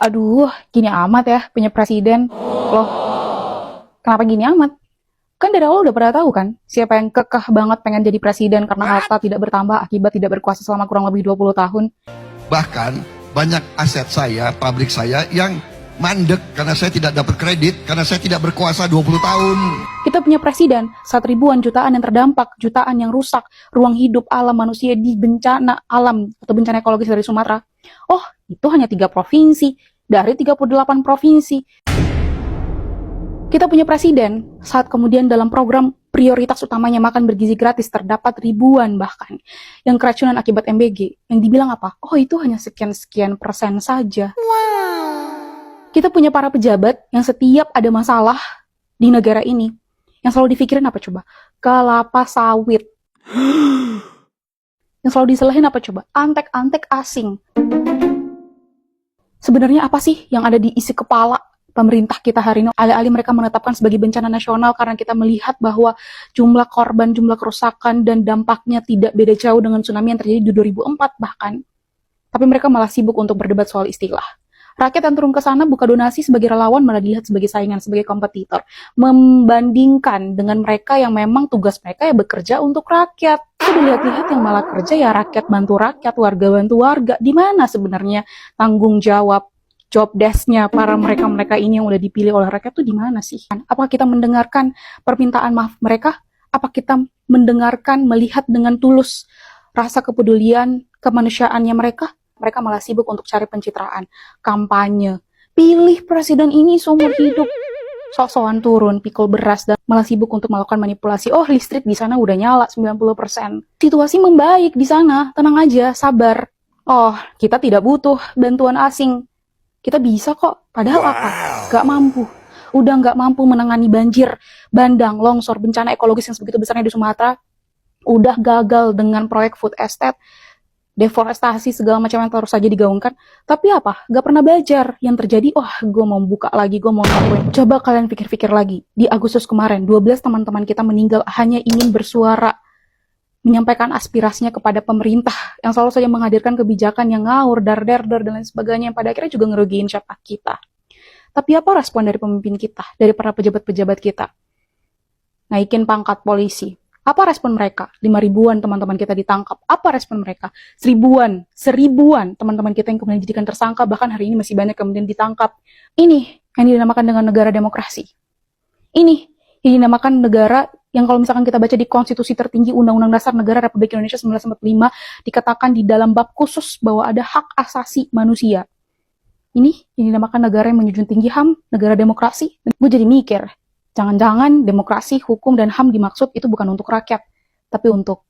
Aduh, gini amat ya punya presiden. Loh, kenapa gini amat? Kan dari awal udah pernah tahu kan, siapa yang kekeh banget pengen jadi presiden karena harta tidak bertambah akibat tidak berkuasa selama kurang lebih 20 tahun. Bahkan banyak aset saya, pabrik saya yang mandek karena saya tidak dapat kredit, karena saya tidak berkuasa 20 tahun. Kita punya presiden saat ribuan jutaan yang terdampak, jutaan yang rusak, ruang hidup alam manusia di bencana alam atau bencana ekologis dari Sumatera. Oh, itu hanya 3 provinsi dari 38 provinsi. Kita punya presiden saat kemudian dalam program prioritas utamanya makan bergizi gratis terdapat ribuan bahkan yang keracunan akibat MBG. Yang dibilang apa? Oh, itu hanya sekian-sekian persen saja. Kita punya para pejabat yang setiap ada masalah di negara ini yang selalu dipikirin apa coba? Kelapa sawit. Yang selalu disalahin apa coba? Antek-antek asing. Sebenarnya apa sih yang ada di isi kepala pemerintah kita hari ini? Alih-alih mereka menetapkan sebagai bencana nasional karena kita melihat bahwa jumlah korban, jumlah kerusakan, dan dampaknya tidak beda jauh dengan tsunami yang terjadi di 2004 bahkan. Tapi mereka malah sibuk untuk berdebat soal istilah. Rakyat yang turun ke sana buka donasi sebagai relawan malah dilihat sebagai saingan, sebagai kompetitor. Membandingkan dengan mereka yang memang tugas mereka ya bekerja untuk rakyat. Itu dilihat-lihat yang malah kerja ya rakyat bantu rakyat, warga bantu warga. Di mana sebenarnya tanggung jawab job desk-nya para mereka-mereka ini yang udah dipilih oleh rakyat tuh di mana sih? Apakah kita mendengarkan permintaan maaf mereka? Apa kita mendengarkan, melihat dengan tulus rasa kepedulian kemanusiaannya mereka? Mereka malah sibuk untuk cari pencitraan, kampanye. Pilih presiden ini seumur hidup. Sok-sokan turun, pikul beras, dan malah sibuk untuk melakukan manipulasi. Oh, listrik di sana udah nyala 90%. Situasi membaik di sana, tenang aja, sabar. Oh, kita tidak butuh bantuan asing. Kita bisa kok, padahal apa? Gak mampu. Udah gak mampu menangani banjir, bandang, longsor, bencana ekologis yang sebegitu besarnya di Sumatera. Udah gagal dengan proyek food estate, deforestasi segala macam yang terus saja digaungkan. Tapi apa? Gak pernah belajar. Yang terjadi, gue mau buka lagi, gue mau ngakuin. Coba kalian pikir-pikir lagi. Di Agustus kemarin, 12 teman-teman kita meninggal hanya ingin bersuara, menyampaikan aspirasinya kepada pemerintah yang selalu saja menghadirkan kebijakan yang ngawur, dar, dan lain sebagainya, yang pada akhirnya juga ngerugiin siapa kita. Tapi apa respon dari pemimpin kita, dari para pejabat-pejabat kita? Naikin pangkat polisi. Apa respon mereka? 5.000-an teman-teman kita ditangkap. Apa respon mereka? 1.000-an teman-teman kita yang kemudian dijadikan tersangka, bahkan hari ini masih banyak kemudian ditangkap. Ini yang dinamakan dengan negara demokrasi. Ini yang dinamakan negara yang kalau misalkan kita baca di konstitusi tertinggi Undang-Undang Dasar Negara Republik Indonesia 1945 dikatakan di dalam bab khusus bahwa ada hak asasi manusia. Ini yang dinamakan negara yang menjunjung tinggi HAM, negara demokrasi. Gue jadi mikir, jangan-jangan demokrasi, hukum, dan HAM dimaksud itu bukan untuk rakyat, tapi untuk